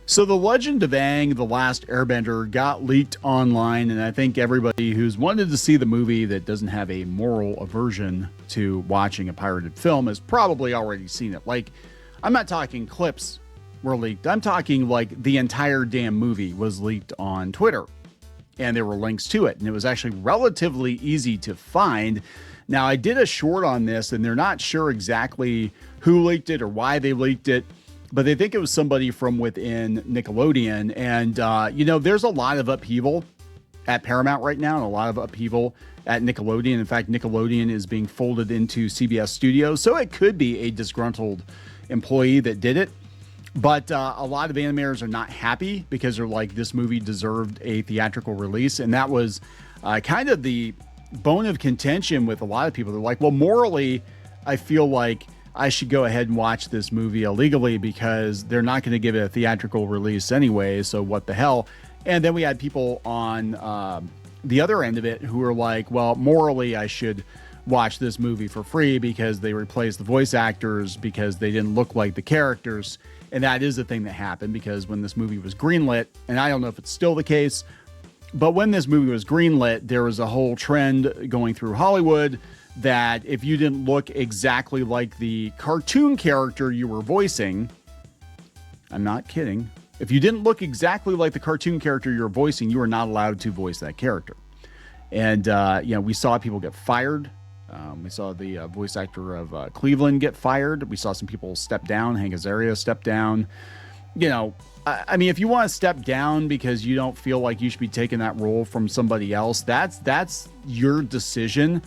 So the Legend of Aang, The Last Airbender got leaked online, and I think everybody who's wanted to see the movie that doesn't have a moral aversion to watching a pirated film has probably already seen it. Like, I'm not talking clips were leaked. I'm talking like the entire damn movie was leaked on Twitter, and there were links to it, and it was actually relatively easy to find. Now, I did a short on this, and they're not sure exactly who leaked it or why they leaked it, but they think it was somebody from within Nickelodeon. And, there's a lot of upheaval at Paramount right now and a lot of upheaval at Nickelodeon. In fact, Nickelodeon is being folded into CBS Studios, so it could be a disgruntled employee that did it. But a lot of animators are not happy because they're like, this movie deserved a theatrical release. And that was kind of the bone of contention with a lot of people. They're like, well, morally, I feel like I should go ahead and watch this movie illegally because they're not going to give it a theatrical release anyway. So what the hell? And then we had people on the other end of it who were like, well, morally, I should watch this movie for free because they replaced the voice actors because they didn't look like the characters. And that is the thing that happened because when this movie was greenlit, and I don't know if it's still the case, but when this movie was greenlit, there was a whole trend going through Hollywood that if you didn't look exactly like the cartoon character you were voicing, I'm not kidding, if you didn't look exactly like the cartoon character you were voicing, you were not allowed to voice that character. And, we saw people get fired. We saw the voice actor of Cleveland get fired. We saw some people step down. Hank Azaria step down. I mean, if you want to step down because you don't feel like you should be taking that role from somebody else, that's your decision.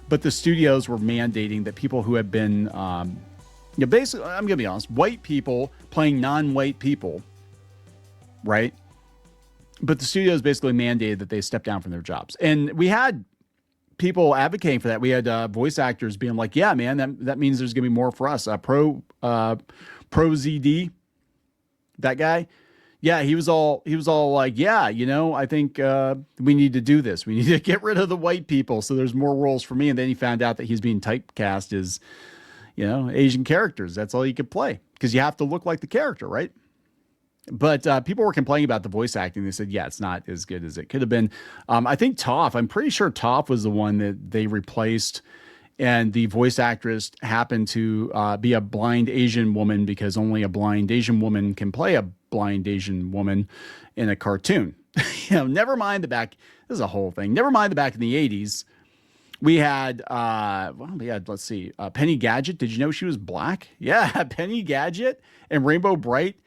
But the studios were mandating that people who have been, basically, I'm going to be honest, white people playing non-white people, right? But the studios basically mandated that they step down from their jobs. And we had people advocating for that. We had voice actors being like, yeah, man, that means there's going to be more for us. Pro ZD, that guy. Yeah, he was all like, yeah, I think we need to do this. We need to get rid of the white people so there's more roles for me. And then he found out that he's being typecast as, Asian characters. That's all he could play because you have to look like the character, right? But people were complaining about the voice acting. They said, yeah, it's not as good as it could have been. I think I'm pretty sure Toph was the one that they replaced. And the voice actress happened to be a blind Asian woman because only a blind Asian woman can play a blind Asian woman in a cartoon. Never mind this is a whole thing. Never mind the back in the 80s. We had, let's see, Penny Gadget. Did you know she was black? Yeah, Penny Gadget and Rainbow Bright.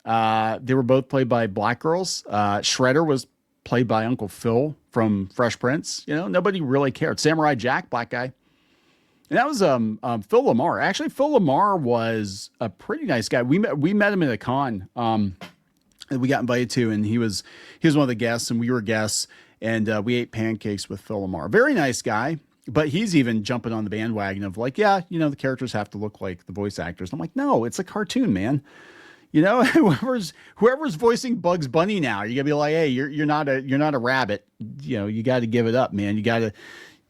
They were both played by black girls. Shredder was played by Uncle Phil from Fresh Prince. Nobody really cared. Samurai Jack, black guy. And that was Phil Lamar. Actually, Phil Lamar was a pretty nice guy. We met him at a con that we got invited to, and he was one of the guests, and we were guests, and we ate pancakes with Phil Lamar. Very nice guy, but he's even jumping on the bandwagon of like, yeah, the characters have to look like the voice actors. I'm like, no, it's a cartoon, man. Whoever's voicing Bugs Bunny now, you gotta be like, hey, you're not a rabbit. You got to give it up, man. You got to.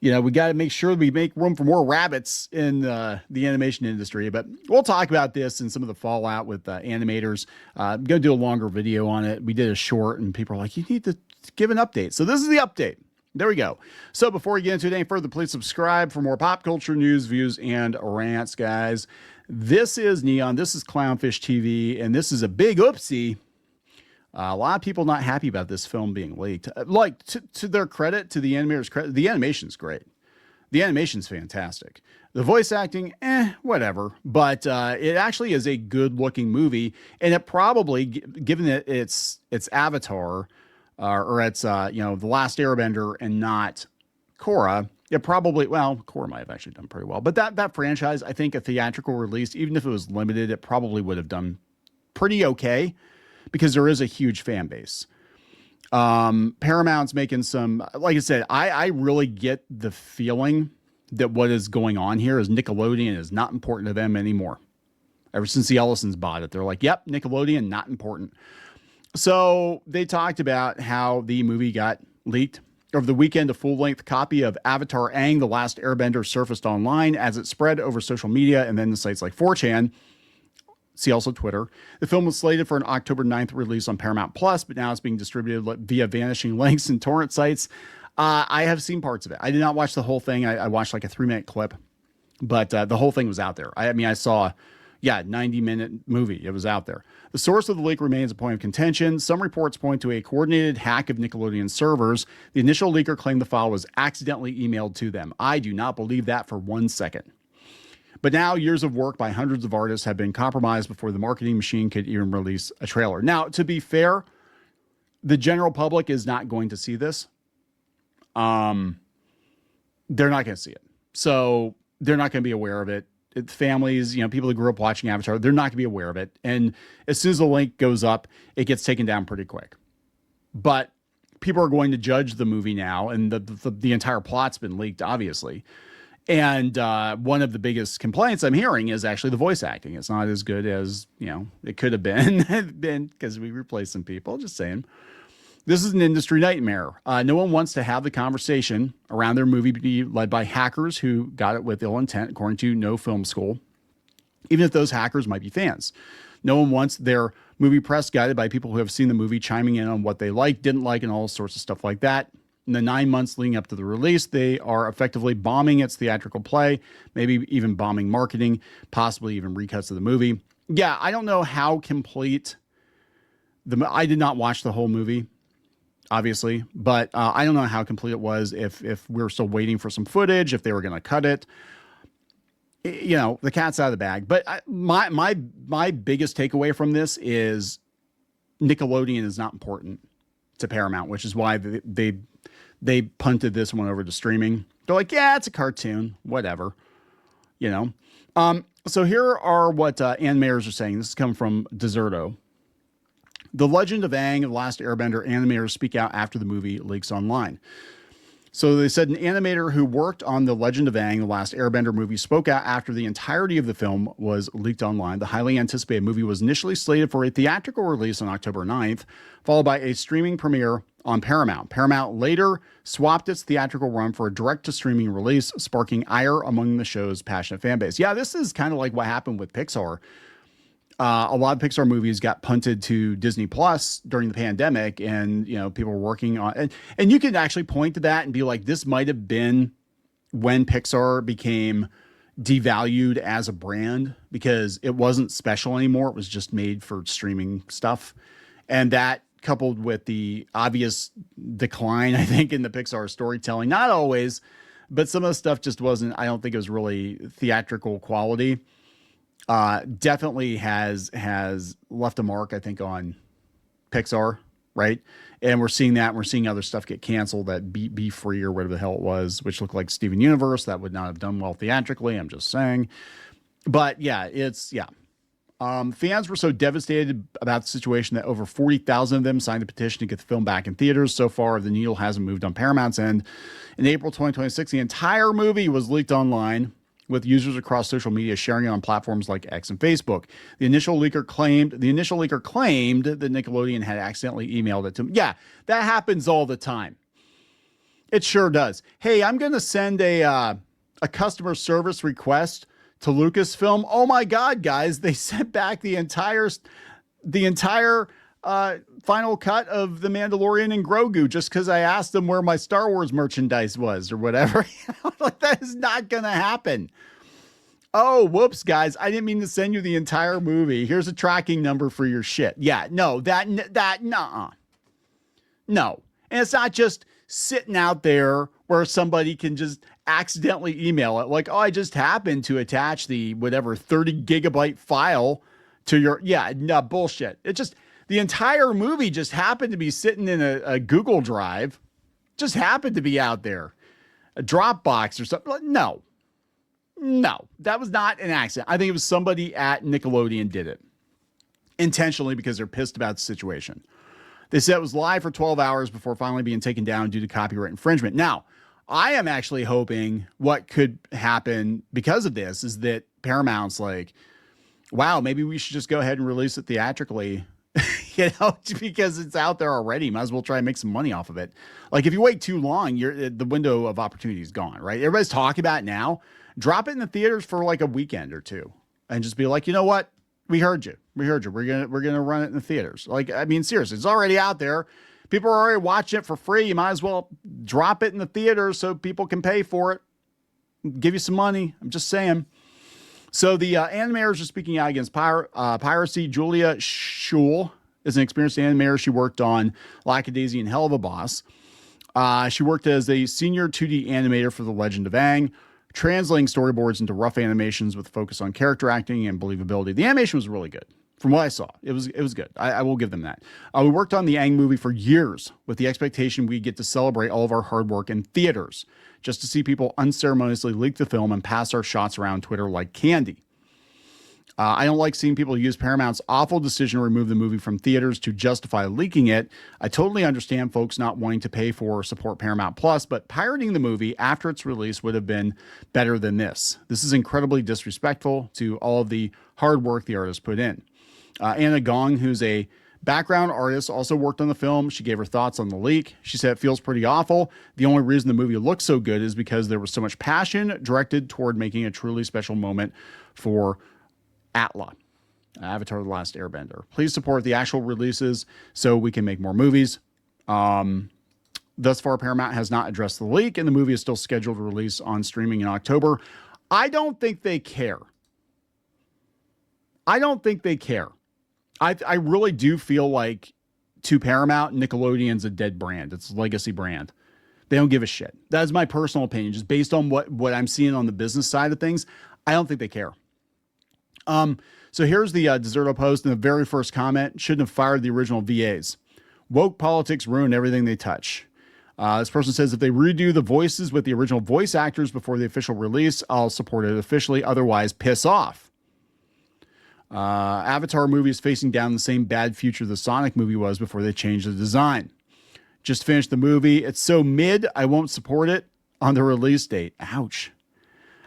We got to make sure we make room for more rabbits in the animation industry. But we'll talk about this and some of the fallout with animators. I'm going to do a longer video on it. We did a short, and people are like, you need to give an update. So this is the update. There we go. So before we get into it any further, please subscribe for more pop culture news, views, and rants, guys. This is Kneon. This is CLOWNFISH TV, and this is a big oopsie. A lot of people not happy about this film being leaked. Like, to their credit, to the animators' credit, the animation's great. The animation's fantastic. The voice acting, whatever. But it actually is a good-looking movie, and it probably, given that it's Avatar, or it's The Last Airbender and not Korra, it probably, Korra might have actually done pretty well. But that franchise, I think a theatrical release, even if it was limited, it probably would have done pretty okay, because there is a huge fan base. Paramount's making some, like I said, I really get the feeling that what is going on here is Nickelodeon is not important to them anymore. Ever since the Ellisons bought it, they're like, yep, Nickelodeon, not important. So they talked about how the movie got leaked. Over the weekend, a full-length copy of Avatar Aang, The Last Airbender surfaced online as it spread over social media and then the sites like 4chan. See also Twitter. The film was slated for an October 9th release on Paramount Plus, but now it's being distributed via vanishing links and torrent sites. I have seen parts of it. I did not watch the whole thing. I watched like a 3-minute clip, but the whole thing was out there. I mean, I saw, 90-minute movie. It was out there. The source of the leak remains a point of contention. Some reports point to a coordinated hack of Nickelodeon servers. The initial leaker claimed the file was accidentally emailed to them. I do not believe that for 1 second. But now years of work by hundreds of artists have been compromised before the marketing machine could even release a trailer. Now, to be fair, the general public is not going to see this. They're not going to see it. So they're not going to be aware of it. Families, people who grew up watching Avatar, they're not going to be aware of it. And as soon as the link goes up, it gets taken down pretty quick. But people are going to judge the movie now, and the entire plot's been leaked, obviously. And one of the biggest complaints I'm hearing is actually the voice acting. It's not as good as, it could have been because we replaced some people. Just saying. This is an industry nightmare. No one wants to have the conversation around their movie be led by hackers who got it with ill intent, according to No Film School, even if those hackers might be fans. No one wants their movie press guided by people who have seen the movie, chiming in on what they liked, didn't like, and all sorts of stuff like that. In the 9 months leading up to the release, they are effectively bombing its theatrical play, maybe even bombing marketing, possibly even recuts of the movie. Yeah, I don't know how complete I did not watch the whole movie, obviously, but I don't know how complete it was, if we're still waiting for some footage, if they were going to cut it. The cat's out of the bag. But my biggest takeaway from this is Nickelodeon is not important to Paramount, which is why they punted this one over to streaming. They're like, yeah, it's a cartoon, whatever, So here are what animators are saying. This is coming from Deserto. The Legend of Aang, The Last Airbender animators speak out after the movie leaks online. So they said an animator who worked on The Legend of Aang, The Last Airbender movie spoke out after the entirety of the film was leaked online. The highly anticipated movie was initially slated for a theatrical release on October 9th, followed by a streaming premiere on Paramount. Paramount later swapped its theatrical run for a direct-to-streaming release, sparking ire among the show's passionate fan base. Yeah, this is kind of like what happened with Pixar. A lot of Pixar movies got punted to Disney Plus during the pandemic, and people were working on, and you could actually point to that and be like, this might have been when Pixar became devalued as a brand because it wasn't special anymore. It was just made for streaming stuff. And that, coupled with the obvious decline, I think, in the Pixar storytelling, not always, but some of the stuff just wasn't, I don't think it was really theatrical quality. Definitely has left a mark, I think, on Pixar, right? And we're seeing that. And we're seeing other stuff get canceled, that Be Free or whatever the hell it was, which looked like Steven Universe. That would not have done well theatrically, I'm just saying. But yeah, fans were so devastated about the situation that over 40,000 of them signed a petition to get the film back in theaters. So far, the needle hasn't moved on Paramount's end. In April 2026, the entire movie was leaked online, with users across social media sharing it on platforms like X and Facebook. The initial leaker claimed that Nickelodeon had accidentally emailed it to him. Yeah, that happens all the time. It sure does. Hey, I'm going to send a customer service request to Lucasfilm. Oh my God, guys, they sent back the entire final cut of The Mandalorian and Grogu just because I asked them where my Star Wars merchandise was or whatever. Like, that is not going to happen. Oh, whoops, guys. I didn't mean to send you the entire movie. Here's a tracking number for your shit. Yeah, no, nuh-uh. No. And it's not just sitting out there where somebody can just accidentally email it. Like, oh, I just happened to attach the whatever 30 gigabyte file to your, no, bullshit. It just, the entire movie just happened to be sitting in a Google Drive, just happened to be out there, a Dropbox or something. No, that was not an accident. I think it was somebody at Nickelodeon did it intentionally because they're pissed about the situation. They said it was live for 12 hours before finally being taken down due to copyright infringement. Now, I am actually hoping what could happen because of this is that Paramount's like, wow, maybe we should just go ahead and release it theatrically, because it's out there already. Might as well try and make some money off of it. Like, if you wait too long, the window of opportunity is gone, right? Everybody's talking about it now. Drop it in the theaters for like a weekend or two and just be like, you know what? We heard you. We heard you. We're gonna run it in the theaters. Like, I mean, seriously, it's already out there. People are already watching it for free. You might as well drop it in the theaters so people can pay for it. Give you some money. I'm just saying. So the animators are speaking out against piracy. Julia Schul is an experienced animator. She worked on Lackadaisy and Hell of a Boss. She worked as a senior 2D animator for The Legend of Aang, translating storyboards into rough animations with a focus on character acting and believability. The animation was really good. From what I saw, it was good. I will give them that. We worked on the Aang movie for years with the expectation we get to celebrate all of our hard work in theaters, just to see people unceremoniously leak the film and pass our shots around Twitter like candy. I don't like seeing people use Paramount's awful decision to remove the movie from theaters to justify leaking it. I totally understand folks not wanting to pay for or support Paramount Plus, but pirating the movie after its release would have been better than this. This is incredibly disrespectful to all of the hard work the artist put in. Anna Gong, who's a background artist, also worked on the film. She gave her thoughts on the leak. She said it feels pretty awful. The only reason the movie looks so good is because there was so much passion directed toward making a truly special moment for Atla, Avatar: The Last Airbender. Please support the actual releases so we can make more movies. Thus far, Paramount has not addressed the leak, and the movie is still scheduled to release on streaming in October. I don't think they care. I don't think they care. I really do feel like, to Paramount, Nickelodeon's a dead brand. It's a legacy brand. They don't give a shit. That's my personal opinion, just based on what I'm seeing on the business side of things. I don't think they care. So here's the Deserto post in the very first comment. Shouldn't have fired the original VAs. Woke politics ruin everything they touch. This person says, if they redo the voices with the original voice actors before the official release, I'll support it officially. Otherwise, piss off. Avatar movie is facing down the same bad future the Sonic movie was before they changed the design. Just finished the movie. It's so mid, I won't support it on the release date. Ouch.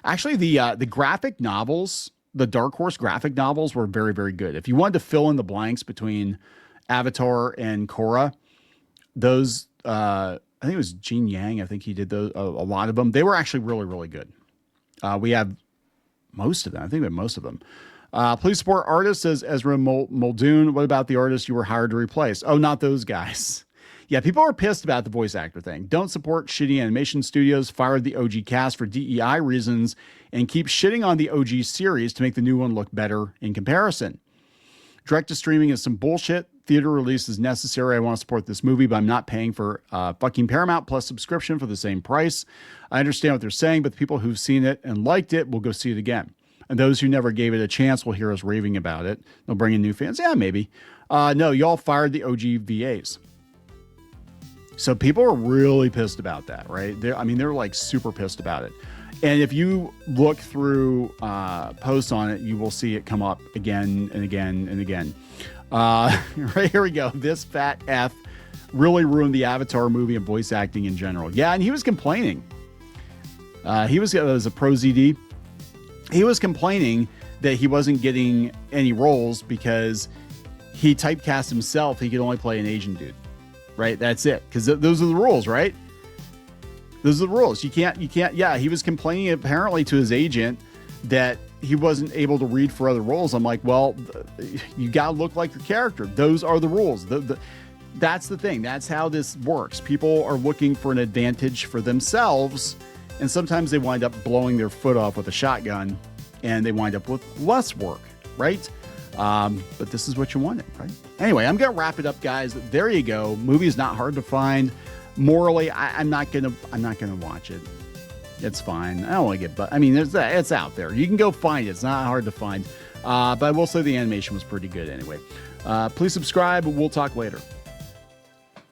Actually, the graphic novels, the Dark Horse graphic novels, were very, very good. If you wanted to fill in the blanks between Avatar and Korra, those, I think it was Gene Yang. I think he did those, a lot of them. They were actually really, really good. We have most of them. I think we have most of them. Please support artists, says Ezra Muldoon. What about the artists you were hired to replace? Oh, not those guys. Yeah, people are pissed about the voice actor thing. Don't support shitty animation studios, fired the OG cast for DEI reasons, and keep shitting on the OG series to make the new one look better in comparison. Direct to streaming is some bullshit. Theater release is necessary. I want to support this movie, but I'm not paying for fucking Paramount Plus subscription for the same price. I understand what they're saying, but the people who've seen it and liked it will go see it again. And those who never gave it a chance will hear us raving about it. They'll bring in new fans. Yeah, maybe. No, y'all fired the OG VAs. So people are really pissed about that, right? They're like super pissed about it. And if you look through posts on it, you will see it come up again and again and again. Right, here we go. This fat F really ruined the Avatar movie and voice acting in general. Yeah, and he was complaining. He was a pro ZD. He was complaining that he wasn't getting any roles because he typecast himself. He could only play an Asian dude, right? That's it. Because those are the rules, right? Those are the rules. You can't. Yeah, he was complaining apparently to his agent that he wasn't able to read for other roles. I'm like, well, you got to look like your character. Those are the rules. That's the thing. That's how this works. People are looking for an advantage for themselves. And sometimes they wind up blowing their foot off with a shotgun and they wind up with less work, right? But this is what you wanted, right? Anyway, I'm going to wrap it up, guys. There you go. Movie is not hard to find. Morally, I'm not going to watch it. It's fine. I don't want to get, but I mean, it's out there. You can go find it. It's not hard to find. But I will say the animation was pretty good anyway. Please subscribe. We'll talk later.